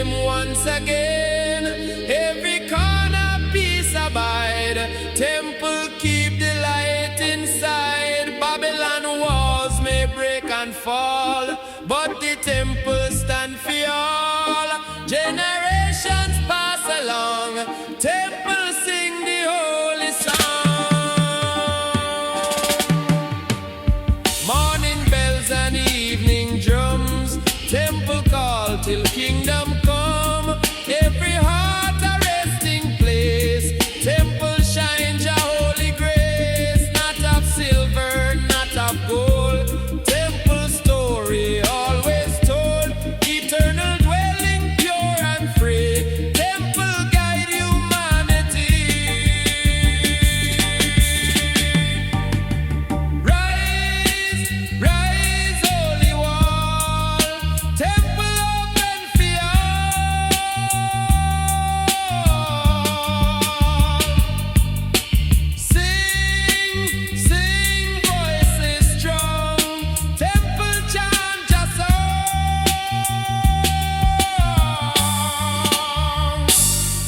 him once again. Every corner peace abide. Temple keep the light inside. Babylon walls may break and fall, but the temple stand for all. Generations pass along. Temple sing the holy song. Morning bells and evening drums. Temple call till kingdom come. Every heart a resting place. Temple shines your holy grace. Not of silver, not of gold. Temple story always told. Eternal dwelling pure and free. Temple guide humanity. Rise, rise, holy wall. Temple open for all. Sing, sing, voices strong. Temple chant your song.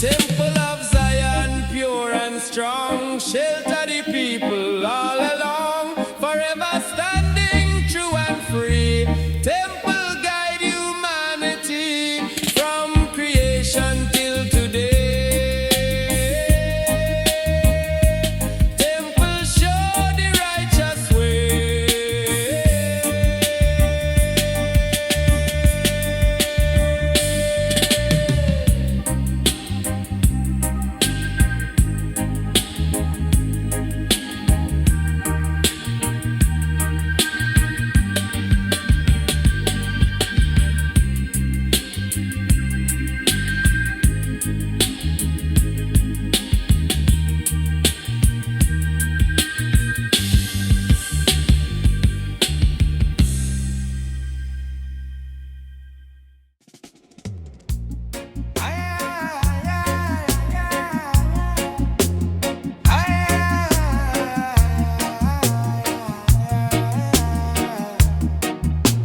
Temple of Zion, pure and strong. Shelter the people all along. Forever standing true and free. Temple guide humanity from creation till today. Temple show the righteous way.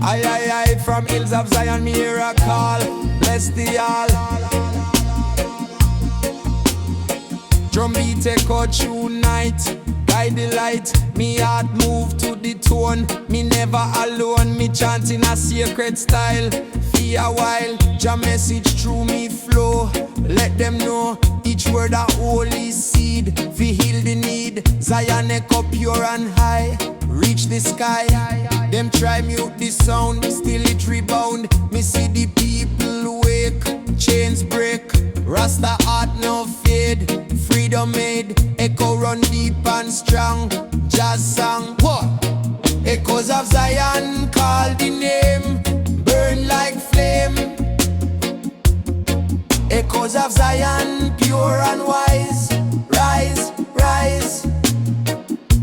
Aye, aye, aye, from hills of Zion, me hear a call. Bless the all. Drum beat echo through night. Guide the light. Me heart move to the tone. Me never alone. Me chanting a sacred style. For a while, Jah message through me flow. Let them know each word a holy seed. Fi heal the need. Zion echo pure and high. Reach the sky. Them try mute the sound, still it rebound. Me see the people wake, chains break. Rasta heart no fade, freedom made. Echo run deep and strong, jazz song. What? Echoes of Zion call the name, burn like flame. Echoes of Zion, pure and wise. Rise, rise.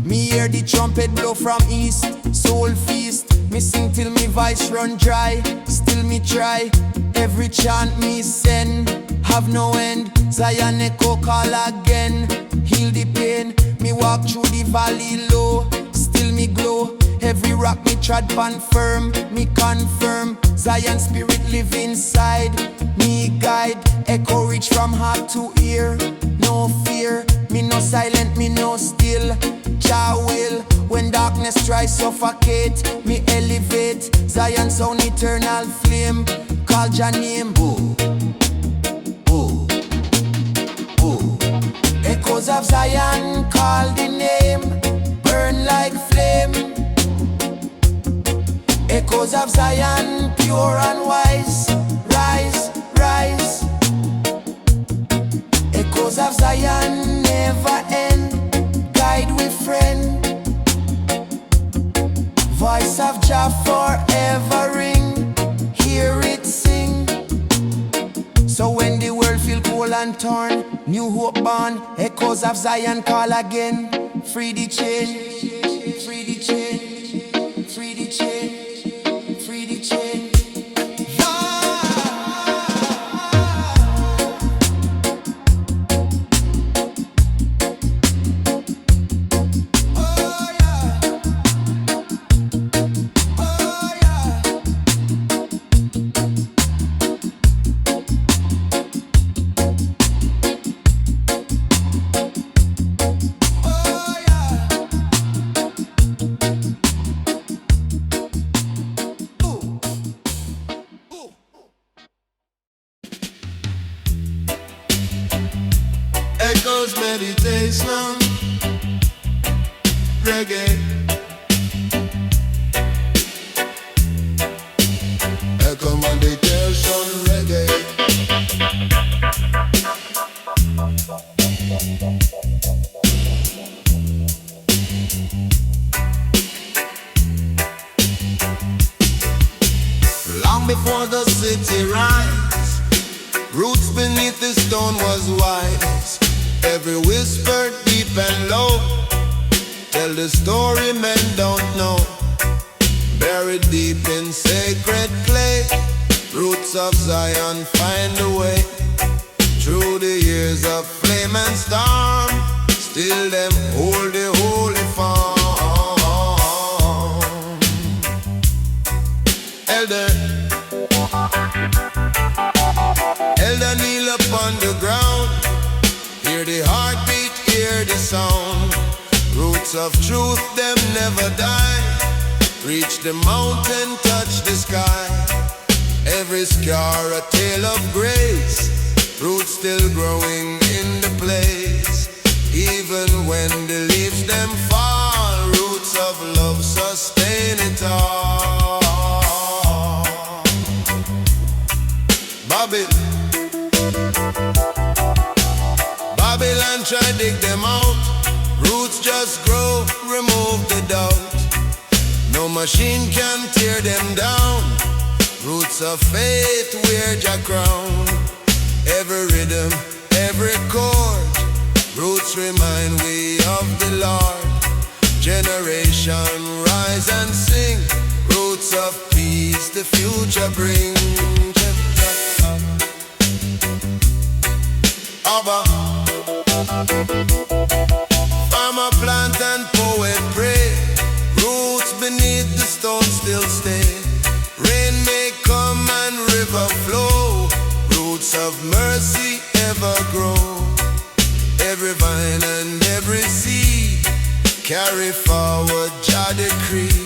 Me hear the trumpet blow from east, soul feast. Me sing till me voice run dry, still me try. Every chant me send, have no end. Zion echo call again, heal the pain. Me walk through the valley low, still me glow. Every rock me trod pan firm, me confirm. Zion spirit live inside, me guide. Echo reach from heart to ear, no fear. Me no silent, me no still. Jah will, when darkness tries suffocate, me elevate. Zion sound eternal flame, call Jah name. Oh, oh, oh. Echoes of Zion call the name, burn like flame. Echoes of Zion, pure and wise. Rise, rise. Echoes of Zion never end. Guide with friend. Voice of Jah forever ring. Hear it sing. So when the world feel cold and torn, new hope born. Echoes of Zion call again. Free the chain. Free the chain. Free the chain. Free the chain. chose meditation, reggae. Accommodation, reggae. Long before the city rise, roots beneath the stone was wise. Every whisper deep and low tell the story men don't know. Buried deep in sacred clay, roots of Zion find a way. Through the years of flame and storm, still them hold the holy form. Elder kneel upon the ground, hear the heartbeat, hear the sound. Roots of truth, them never die. Reach the mountain, touch the sky. Every scar a tale of grace, roots still growing in the place. Even when the leaves them fall, roots of love sustain it all. Babylon try dig them out. Roots just grow, remove the doubt. No machine can tear them down. Roots of faith wear your crown. Every rhythm, every chord, roots remind we of the Lord. Generation rise and sing. Roots of peace the future bring. Abba, farmer plant and poet pray. Roots beneath the stone still stay. Rain may come and river flow. Roots of mercy ever grow. Every vine and every seed carry forward Jah decree.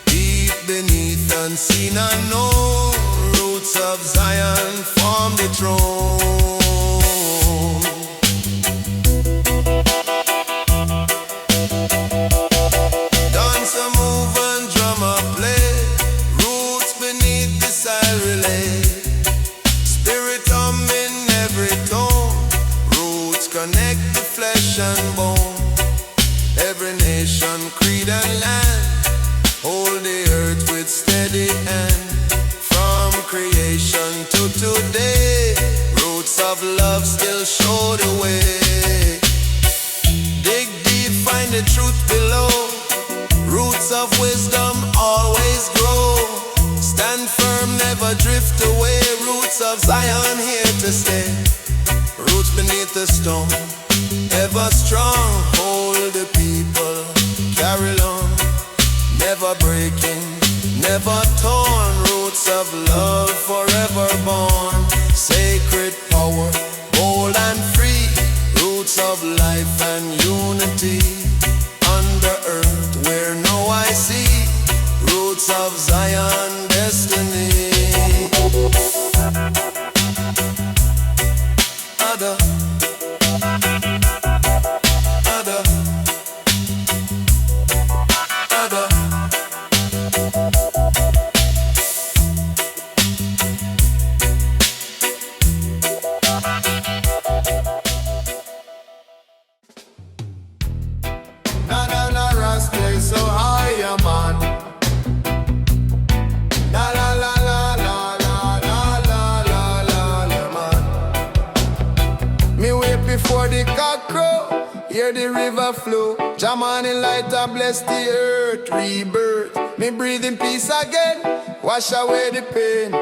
Deep beneath unseen unknown, roots of Zion form the throne. Connect the flesh and bone. Every nation, creed and land, hold the earth with steady hand. From creation to today, roots of love still show the way. Dig deep, find the truth below. Roots of wisdom always grow. Stand firm, never drift away. Roots of Zion here to stay. Roots beneath the stone, ever strong, hold the people, carry on, never breaking, never torn. Roots of love forever born, sacred power, bold and free. Roots of life and unity, under earth where no eye see. Roots of Zion destiny. Other. Na Rasta so high, man. La la la la la la la la la la man. Me wait before the cock crow, hear the river flow. Jaman in light and bless the earth, rebirth. Me breathe in peace again, wash away the pain.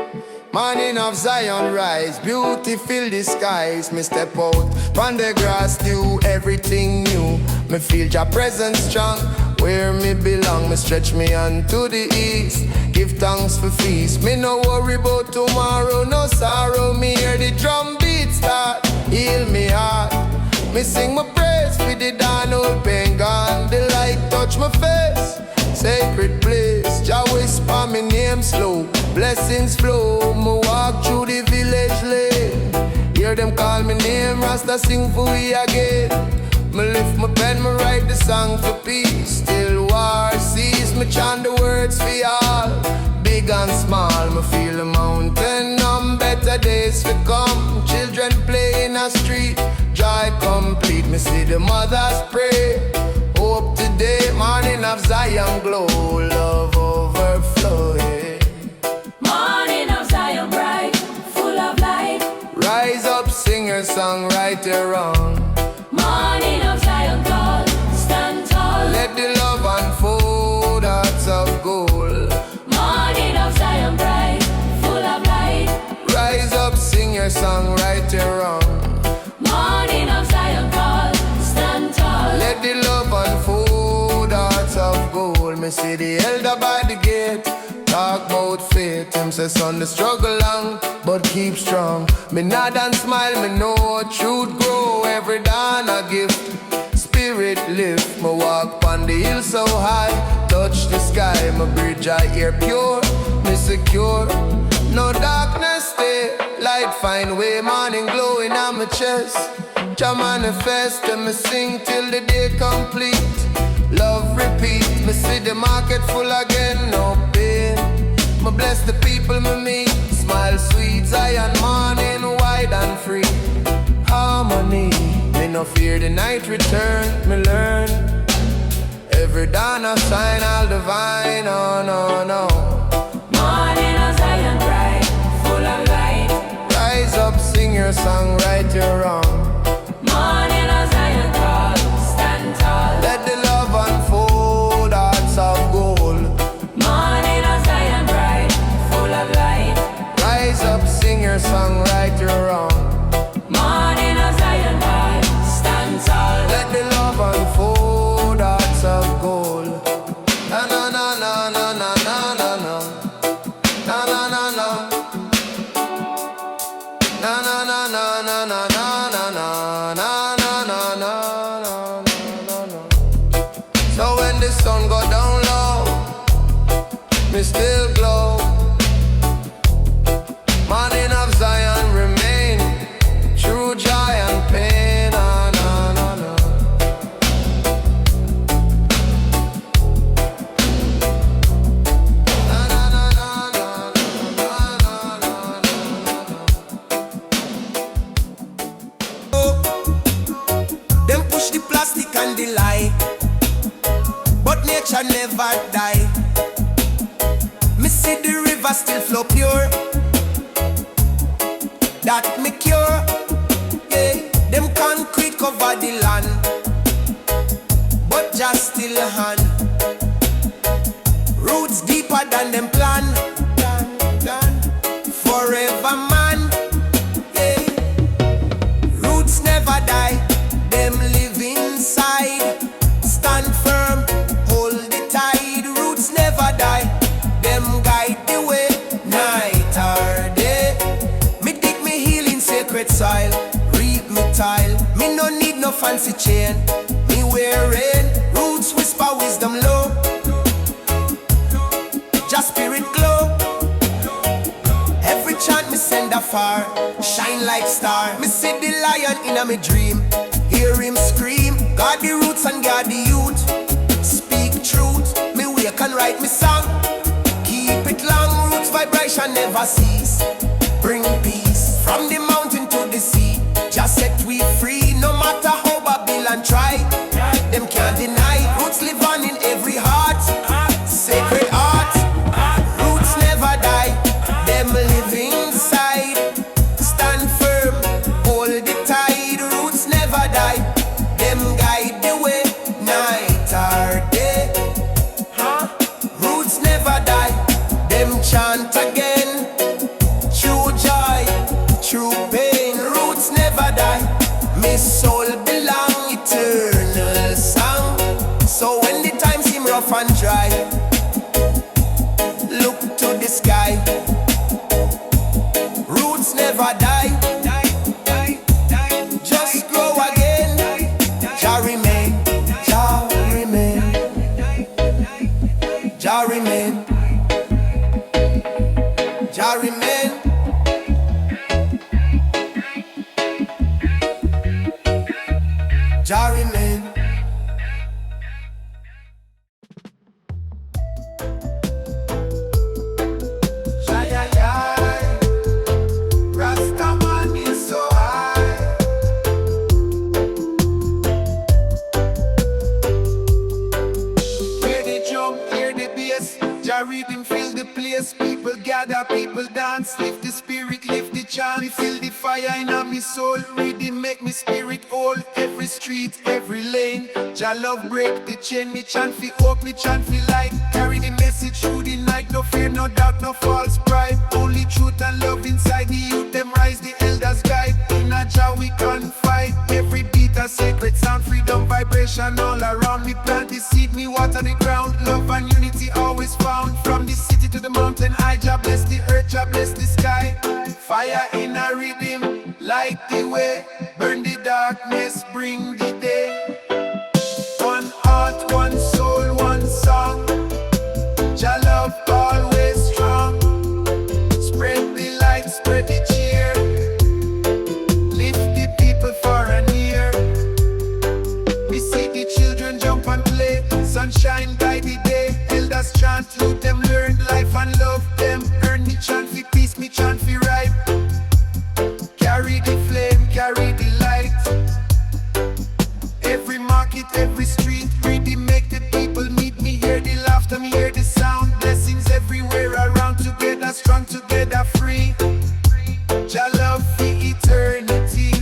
Morning of Zion rise, beauty fill the skies. Me step out, on the grass new, everything new. Me feel your presence strong, where me belong. Me stretch me hand to the east, give thanks for feast. Me no worry about tomorrow, no sorrow. Me hear the drum beat start, heal me heart. Me sing my praise for the dawn, old pain gone. The light touch my face, sacred place. Jah whisper me name slow, blessings flow. Me walk through the village lane, hear Hear them call me name, Rasta sing for we again. Me lift my pen, me write the song for peace. Still war cease, me chant the words for y'all. Big and small, me feel the mountain. Better days to come. Children play in the street, joy complete. Me see the mothers pray. Hope today, morning of Zion glow, love overflow. Yeah. Morning of Zion bright, full of light. Rise up, sing your song, right or wrong. Morning of Zion call, stand tall. Let the love unfold, hearts of gold. Morning of Zion bright, full of light. Rise up, sing your song, right or wrong. Morning of Zion call, stand tall. Let the love unfold, hearts of gold. Me see the elder by the gate, talk about faith. Him say son, the struggle long, but keep strong. Me nod and smile, me know truth grow. Every dawn a gift, spirit lift. Me walk on the hill so high, touch the sky. My bridge I hear pure, me secure. No darkness stay, light find way. Morning glowing on my chest. Jah manifest and me sing till the day complete. Love repeat, me see the market full again, no pain. Me bless the people me meet, smile sweet, Zion morning wide and free. Harmony, me no fear the night return, me learn. Every dawn a sign, all divine, oh no, no. Morning of Zion bright, full of light. Rise up, sing your song, right or wrong. Morning of Zion call, stand tall. Let the love unfold, hearts of gold. Morning of Zion bright, full of light. Rise up, sing your song, right or wrong. Morning of Zion call, stand tall. Let the love unfold, hearts of gold. Na na na na na na na na na. Na na na na. Na na na na na na na na na na na na na na. So when the sun go down low, me still glow. Morning of Zion remain, true joy and pain. Na na na na. Na na na na na na na na na. Them push the plastic and the lie, but nature never die. Me see the river still flow pure, that me cure. Yeah, them concrete cover the land, but just still a hand. Roots deeper than them plan. Forever man. Yeah, roots never die. Them live inside. Stand firm, hold the tide. Roots never die. Them guide the way, night or day. Me dig me healing sacred soil. Reap me tile. Me no need no fancy chain. Me wearing roots whisper wisdom low. Just spirit glow. Every chant me send afar, shine like star. Me see the lion in a me dream, hear him scream. Guard the roots and guard the youth. Speak truth, me wake and write me song. Keep it long, roots vibration never cease. Bring peace from the mountain to the sea. Just set we free, no matter how Babylon try. Them can't deny, roots live on in every heart. Sacred art, roots never die. Them live inside. Stand firm, hold the tide. Roots never die. Them guide the way, night or day. Roots never die. Them chant again. True joy, true pain. Roots never die. Me soul belong eternal song. So when the times seem rough and dry, look to the sky. Roots never die. Just grow again. Jah remain. Jah remain. Jah remain. Jah remain. Jah remain. Rasta man is so high. Hear the drum, hear the bass. Jah Riddim fill the place. People gather, people dance. Lift the spirit, lift the chant. Feel the fire in my soul. Riddim make me spirit whole. Every street, every lane. Jah love break the chain. Me chant fi hope, me chant fi light. Carry the message through the night. No fear, no doubt, no false pride. Only truth and love inside the youth. Them rise, the elders guide. In a Jah we confide. Every beat a sacred sound. Freedom vibration all around. Me plant the seed, me water the ground. Love and unity always found. From the city to the mountain high. Jah bless the earth, Jah bless the sky. Fire in a rhythm, light the way. Burn the darkness, bring the day. One heart, one soul, one song. Jah love always strong. Spread the light, spread the cheer. Lift the people far and near. We see the children jump and play. Sunshine guide the day. Elders chant, youth them learn life and love them. Earn me chant for peace, me chant for right. Carry the flame, carry the light. Every market, every street, Riddim make the people meet. Me hear the laughter, me hear the sound. Blessings everywhere around, together strong, together free. Jah love for eternity.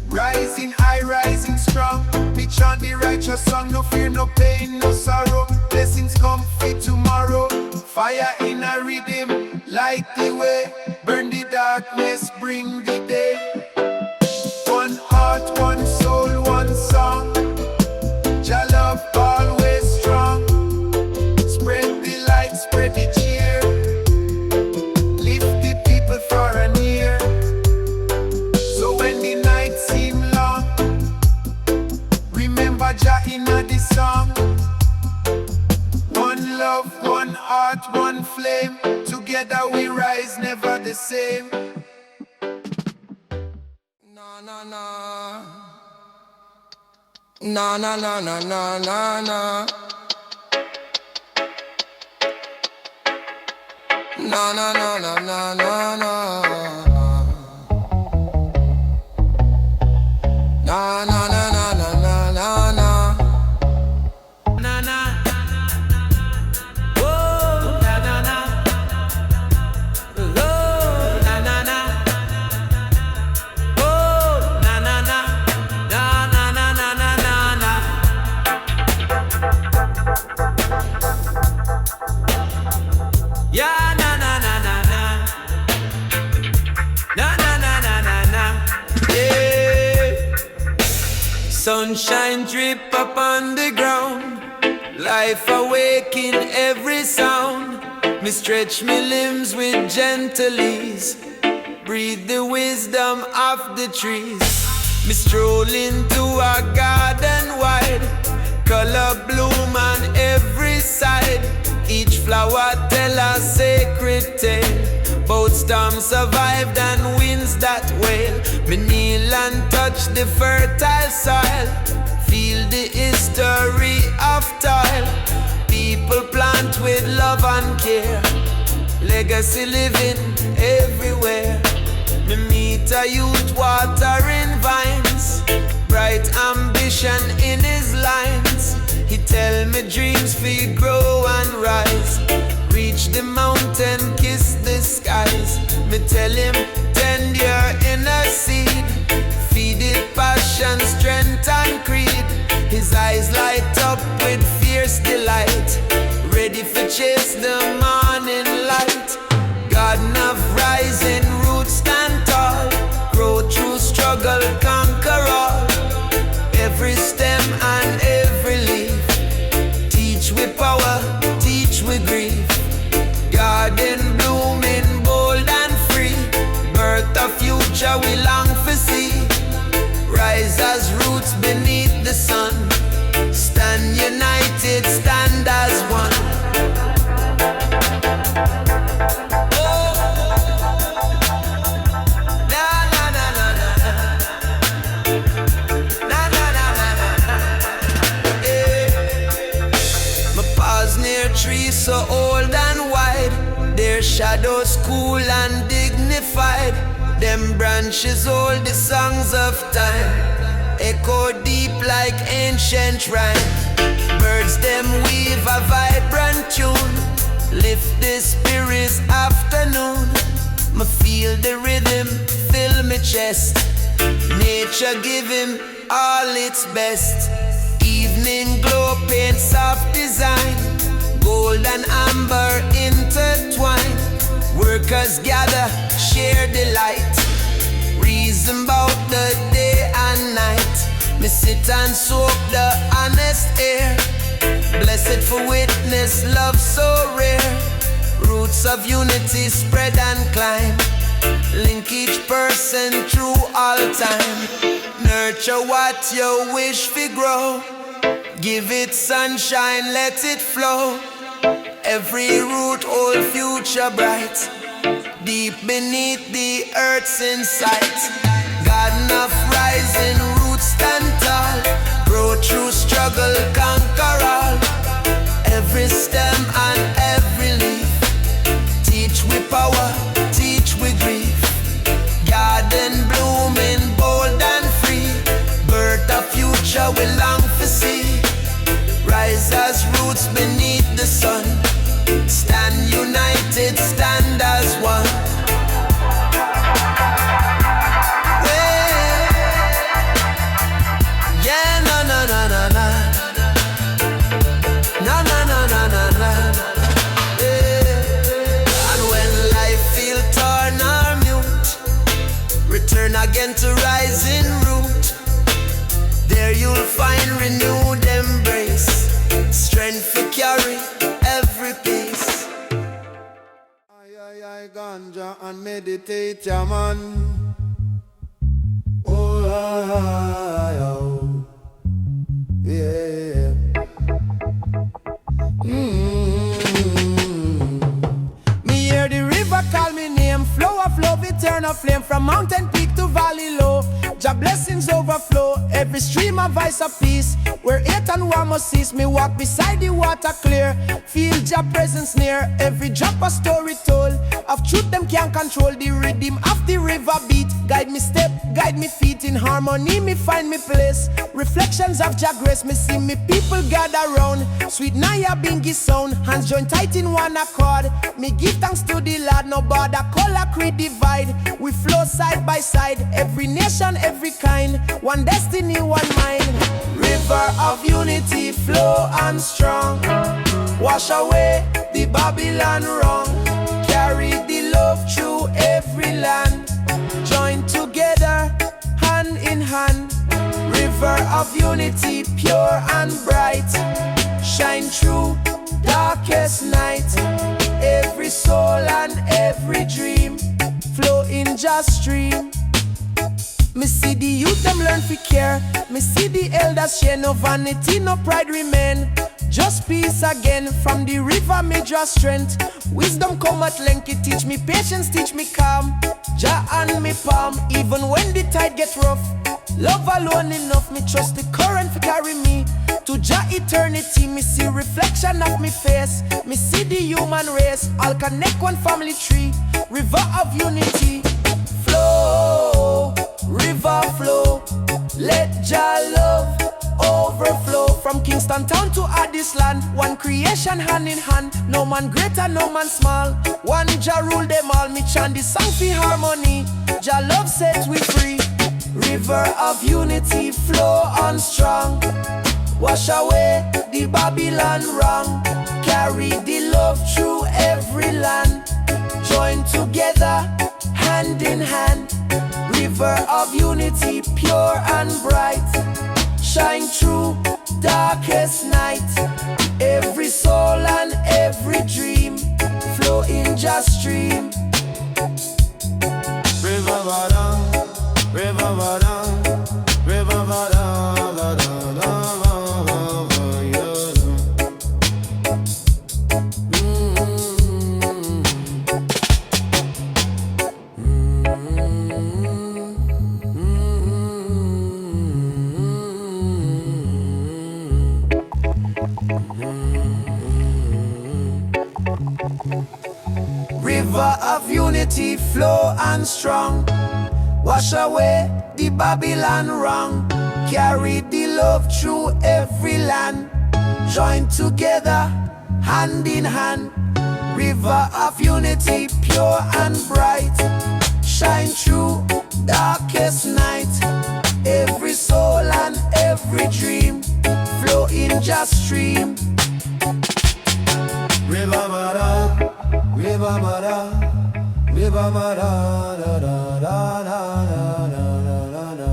Rising high, rising strong. Me chant the righteous song, no fear, no pain, no sorrow. Blessings come fit tomorrow. Fire in a rhythm, light the way. Burn the darkness, bring the day. One heart, one soul, one song. Jah love always strong. Spread the light, spread the cheer. Lift the people far and near. So when the night seem long, remember Jah in the song. One love, one heart, one flame. Together we rise, never the same. Na na na. Na na na na na na na. Na na na na na na na. Na na na na na na na na. Na na. Oh, na na na. Oh, na na na. Oh, na na na. Na na na na na na na. Yeah, na na na na na. Na na na na na na. Yeah. Sunshine drip up on the ground. Life awake in every sound. Me stretch me limbs with gentle ease. Breathe the wisdom of the trees. Me stroll into a garden wide. Color bloom on every side. Each flower tell a sacred tale. Both storms survived and winds that wail. Me kneel and touch the fertile soil. Feel the history of toil. People plant with love and care. Legacy living everywhere. Me meet a youth watering vines. Bright ambition in his lines. He tell me dreams fi grow and rise. Reach the mountain, kiss the skies. Me tell him tend your inner seed. Feed it passion, strength and creed. His eyes light up with fierce delight. Ready for chase the morning light. Garden of rising roots stand tall. Grow through struggle, conquer all. Every stem and every leaf. Teach with power, teach with grief. Garden blooming bold and free. Birth a future we long for see. Rise as roots beneath the sun. Stand united, stand as one. Oh, na na na na na. shadows cool and dignified. Them branches hold the songs of time, echo deep like ancient rhyme. Birds them weave a vibrant tune, lift the spirits afternoon. Me feel the rhythm fill me chest. Nature give him all its best. Evening glow paint soft design, gold and amber intertwine. Workers gather, share the light, reason about the day and night. Me sit and soak the honest air, blessed for witness love so rare. Roots of unity spread and climb, link each person through all time. Nurture what you wish to grow, give it sunshine, let it flow. Every root hold future bright, deep beneath the earth's insight. God enough rising roots stand tall, grow through struggle, conquer all. Every stem and every leaf, teach with power, teach with grief. Garden blooming bold and free, birth a future we long to see. Rise as roots beneath the sun, stand united, stand as one. Yeah, na na na na na, na na na na na na. And when life feel torn or mute, return again to rising root. There you'll find renewed embrace, strength to carry every pace. I ganja and meditate, yeah, man. Oh, yeah. Me hear the river call me name, flow of love, eternal flame, from mountain peak to valley low. Jah blessings overflow, every stream a voice of peace. Where hate and war must cease, me walk beside the water clear. Feel Jah presence near, every drop a story told. Of truth them can't control, the rhythm of the river beat. Guide me step, guide me feet, in harmony me find me place. Reflections of Jah grace, me see me people gather round. Sweet Naya Bingy sound, hands join tight in one accord. Me give thanks to the Lord, no border, color, creed, divide. We flow side by side, every nation, every kind. One destiny, one mind. River of unity, flow and strong. Wash away the Babylon wrong. Carry the love through every land. Join together, hand in hand. River of unity, pure and bright. Shine through darkest night. Every soul and every dream flow in just stream. Me see the youth them learn to care. Me see the elders share, no vanity, no pride remain. Just peace again, from the river me draw strength. Wisdom come at length, it teach me patience, teach me calm. Jah and me palm, even when the tide get rough. Love alone enough, me trust the current to carry me to Jah eternity. Me see reflection of me face, me see the human race, all connect one family tree. River of unity, flow, river flow, let Jah love overflow. From Kingston town to Addis land, one creation hand in hand. No man greater, no man small, one Jah rule them all. Me chant the song for harmony, Jah love set we free. River of unity, flow on strong. Wash away the Babylon wrong. Carry the love through every land. Join together, hand in hand. River of unity, pure and bright. Shine through darkest night. Every soul and every dream flow in just stream. River Vada, River Vada, River Vada, Vada, Vada. River of unity flow and strong. Wash away the Babylon wrong. Carry the love through every land. Join together, hand in hand. River of unity, pure and bright. Shine through darkest night. Every soul and every dream flow in just stream. River Mara, River Mara, River Mara, da da da da da da da.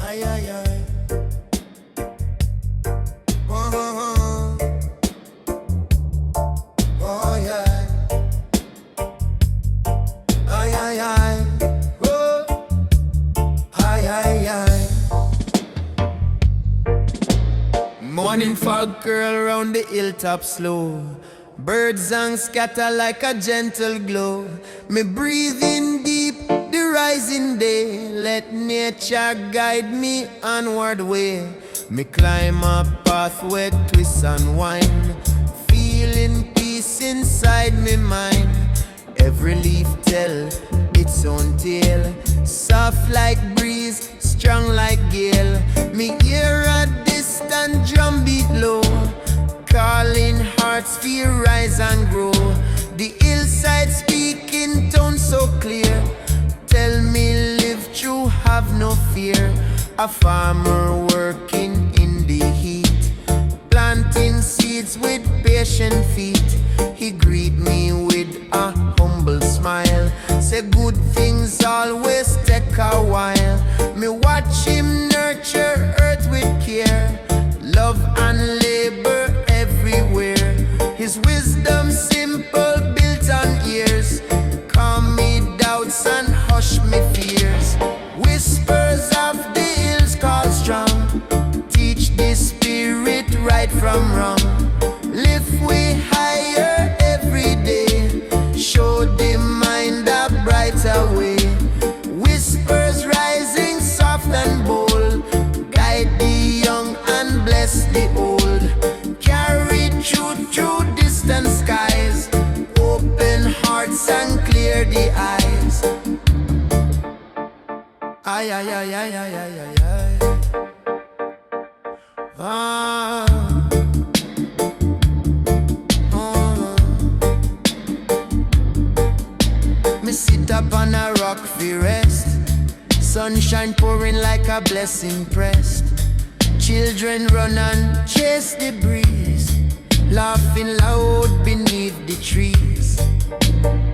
Ay, ay, ay. Oh, yeah. Ay, ay, ay. Oh. Ay, ay, ay. Morning fog curl round the hilltop slow. Birds song scatter like a gentle glow. Me breathe in deep the rising day. Let nature guide me onward way. Me climb a pathway, twist and wind, feeling peace inside me mind. Every leaf tell its own tale. Soft like breeze, strong like gale. Me hear a distant drum beat low, calling hearts feel rise and grow. The hillside speak in tone so clear. Tell me live true, have no fear. A farmer working in the heat, planting seeds with patient feet. He greet me with a humble smile. Say good things always take a while. Me watch him nurture earth with care. Love and labor everywhere. His wisdom simple, built on years. Calm me doubts and hush me fears. Whispers of the hills call strong. Teach the spirit right from wrong. Lift we higher every day. Show the mind a brighter way. Whispers rising soft and bold. Guide the young and bless the old. Carry truth through distant skies. Open hearts and clear the eyes. Ay, ay, ay, ay, ay, ay, ay, ay. Ah. Oh. Me sit up on a rock fi rest. Sunshine pouring like a blessing pressed. Children run and chase the breeze, laughing loud beneath the trees.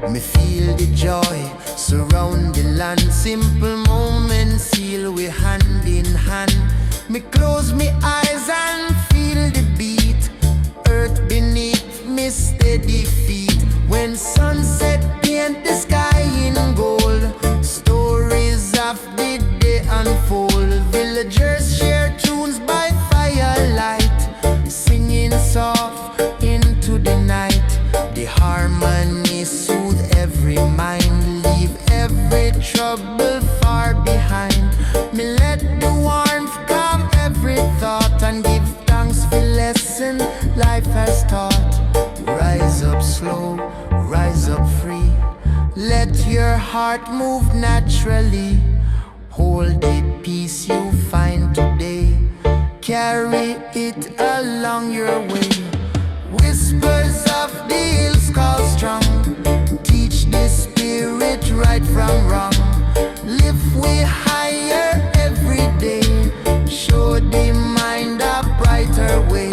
Me feel the joy surround the land. Simple moments heal we hand in hand. Me close me eyes and feel the beat. Earth beneath me steady feet. When sunset paint the sky in gold. Stories of the day unfold. Villagers share tunes by firelight, singing soft into the night. The harmony soothe every mind, leave every trouble far behind. Me let the warmth calm every thought and give thanks for lesson life has taught. Rise up slow, rise up free. Let your heart move naturally. Hold the peace you find today. Carry it along your way. Whispers of the hills call strong. Teach the spirit right from wrong. Lift we higher every day. Show the mind a brighter way.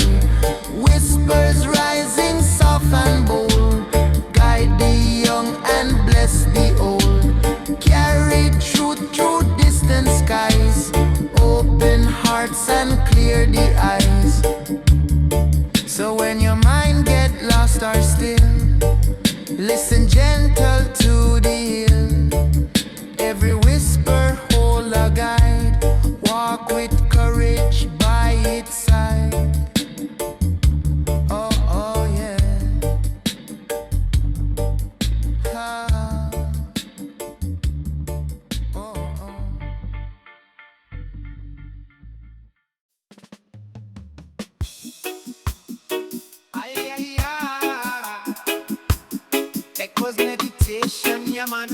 Whispers rising soft and bold. Guide the young and bless the old. Carry truth through distant skies. Open hearts and clear the eyes. So when your mind get lost or still, listen gentle to the hill. Every whisper hold Yeah, man.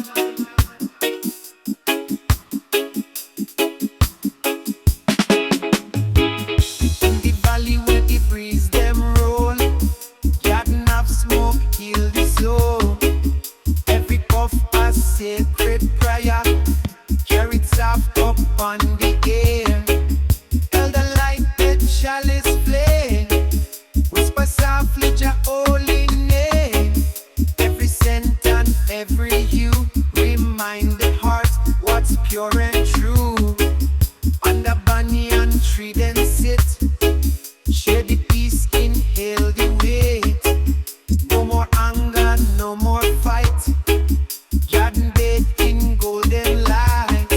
In the valley where the breeze them roll, garden of smoke heal the soul. Every puff a sacred prayer, carried soft up on the air. Elder light that chalice flame, whisper softly Jah holy name. Every scent and every hue remind the heart what's pure and true. Under banyan tree then sit, share the peace, inhale the weight. No more anger, no more fight, garden bathed in golden light.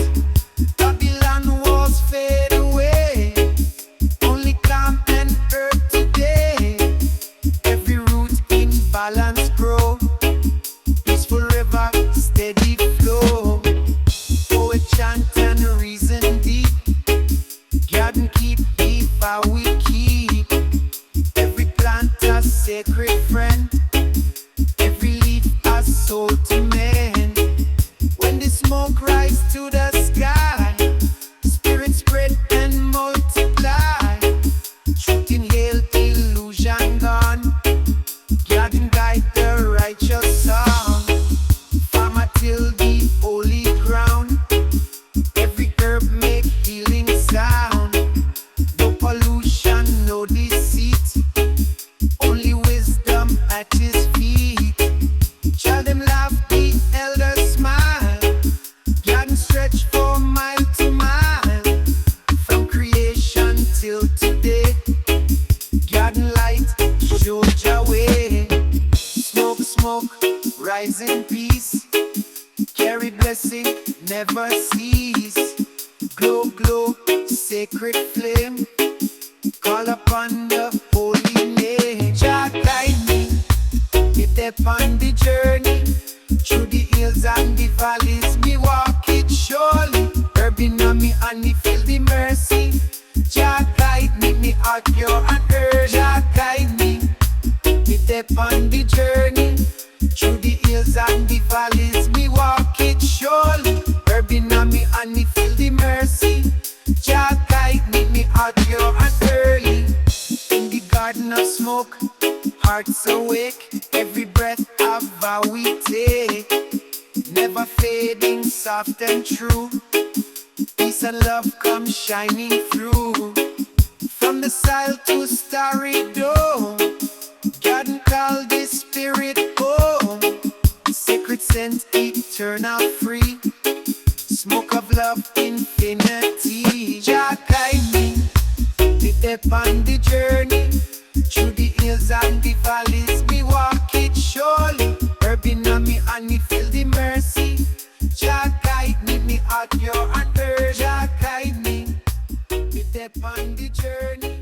Babylon walls fade away, only calm and earth today. Every root in balance grow, peaceful river, steady flow. Poet chant and reason deep, garden keep the vow we keep. Every plant a sacred friend, every leaf a soul to mend. When the smoke rise to the sky, spirit spread and multiply. Truth inhale, illusion gone, garden guide the righteous song. Farmer till the holy ground, every herb make healing sound. No pollution, no deceit, only wisdom at his feet. Child them laugh, the elders smile, garden stretch from mile to mile. From creation till today, garden light show Jah way. Smoke, smoke, rise in peace, carry blessing, never cease. Glow, glow, sacred flame, call upon the holy name. Jah guide me, if step on the journey, through the hills and the valleys, me walk it surely. Urban on me and me feel the mercy. Jah guide me heart pure and earth. Jah guide me step on the journey, through the hills and the valleys, me walk it surely. Urban on me and me feel the mercy. Jah guide me heart pure and early. In the garden of smoke, hearts awake, every breath a vow we take. Never fading, soft and true, peace and love come shining through. From the soil to starry dome, garden call this spirit home. Sacred scent, eternal free, smoke of love, infinity. Jah guide me to step on the journey, through the hills and the valleys, me walk it surely. Urban on me and me feel the mercy. Jah guide me heart pure and earth. Jah guide me to step on the journey,